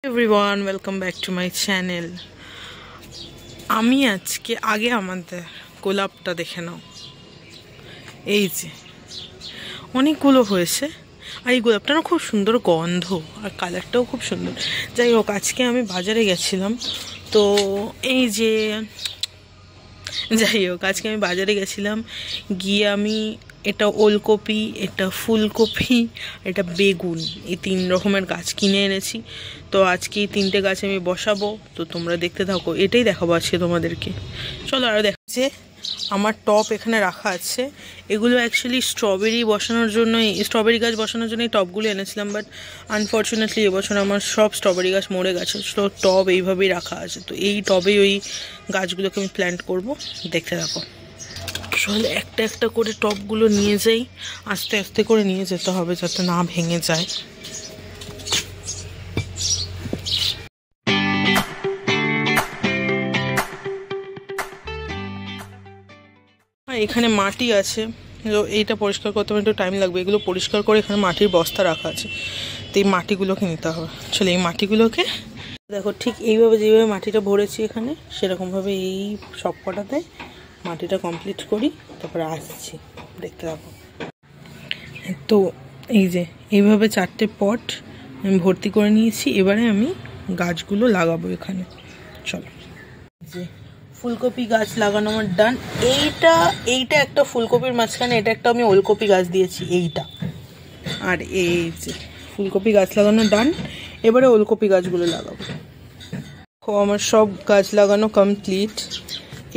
Everyone welcome back to my channel. আমি আজকে আগে আমাদের গোলাপটা দেখে নাও, এই যে অনেকগুলো হয়েছে আর এই গোলাপটা না খুব সুন্দর গন্ধ আর কালারটাও খুব সুন্দর। যাই হোক, আজকে আমি বাজারে গেছিলাম, তো এই যে আজকে আমি বাজারে গেছিলাম, গিয়ে আমি এটা ওলকপি, এটা ফুলকপি, এটা বেগুন, এই 3 রকমের গাছ কিনে এনেছি। তো আজকে এই 3টে গাছ আমি বসাবো, তো তোমরা দেখতে থাকো, এটাই দেখাবো আজকে তোমাদেরকে। চলো আরও দেখাচ্ছে। আমার টব এখানে রাখা আছে, এগুলো অ্যাকচুয়ালি স্ট্রবেরি বসানোর জন্য, স্ট্রবেরি গাছ বসানোর জন্য এই টবগুলো এনেছিলাম, বাট আনফর্চুনেটলি এবছর আমার সব স্ট্রবেরি গাছ মরে গেছে, তো টব এইভাবেই রাখা আছে। তো এই টবেই ওই গাছগুলোকে আমি প্ল্যান্ট করব, দেখতে থাকো। চলো একটা একটা করে টবগুলো নিয়ে যাই, আস্তে আস্তে করে নিয়ে যেতে হবে যাতে না ভেঙে যায়। এখানে মাটি আছে, এইটা পরিষ্কার করতে আমার একটু টাইম লাগবে। এগুলো পরিষ্কার করে এখানে মাটির বস্তা রাখা আছে, তো এই মাটিগুলোকে নিতে হবে। চলো এই মাটিগুলোকে দেখো, ঠিক এইভাবে যেভাবে মাটিটা ভরেছি এখানে, সেরকমভাবে এই সব কটাতে মাটিটা কমপ্লিট করি, তারপরে আসছি, দেখতে থাকো। তো এই যে এইভাবে 4টে পট আমি ভর্তি করে নিয়েছি, এবারে আমি গাছগুলো লাগাবো এখানে। চলো, যে ফুলকপি গাছ লাগানো আমার ডান। এইটা একটা ফুলকপির মাঝখানে, এটা একটা আমি ওলকপি গাছ দিয়েছি, এইটা। আর এই যে ফুলকপি গাছ লাগানো ডান, এবারে ওলকপি গাছগুলো লাগাবো। আমার সব গাছ লাগানো কমপ্লিট।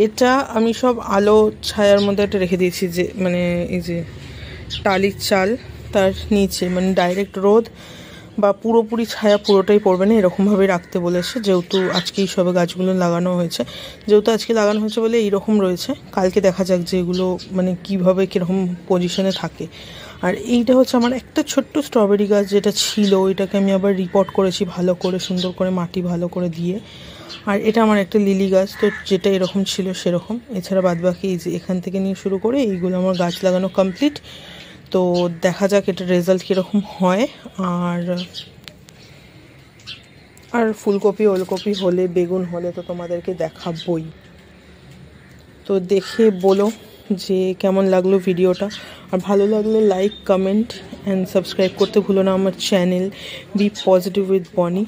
এটা আমি সব আলো ছায়ার মধ্যে একটা রেখে দিয়েছি, যে মানে এই যে টালির চাল, তার নিচে, মানে ডাইরেক্ট রোদ বা পুরোপুরি ছায়া পুরোটাই পড়বে না, এরকমভাবে রাখতে বলেছে। যেহেতু আজকে এই সবে গাছগুলো লাগানো হয়েছে, যেহেতু আজকে লাগানো হয়েছে বলে এইরকম রয়েছে, কালকে দেখা যাক যে এগুলো মানে কীভাবে কীরকম পজিশনে থাকে। আর এইটা হচ্ছে আমার একটা ছোট্ট স্ট্রবেরি গাছ যেটা ছিল, এটাকে আমি আবার রিপোর্ট করেছি ভালো করে, সুন্দর করে মাটি ভালো করে দিয়ে। আর এটা আমার একটা লিলি গাছ, তো যেটা এরকম ছিল সেরকম। এছাড়া বাদবাকি এই যে এখান থেকে নিয়ে শুরু করে এইগুলো আমার গাছ লাগানো কমপ্লিট। তো দেখা যাক এটার রেজাল্ট কীরকম হয়। আর ফুলকপি ওলকপি হলে, বেগুন হলে তো তোমাদেরকে দেখাবই। তো দেখে বলো যে কেমন লাগলো ভিডিওটা, আর ভালো লাগলে লাইক, কমেন্ট অ্যান্ড সাবস্ক্রাইব করতে ভুলো না আমার চ্যানেল বি পজিটিভ উইথ বনি।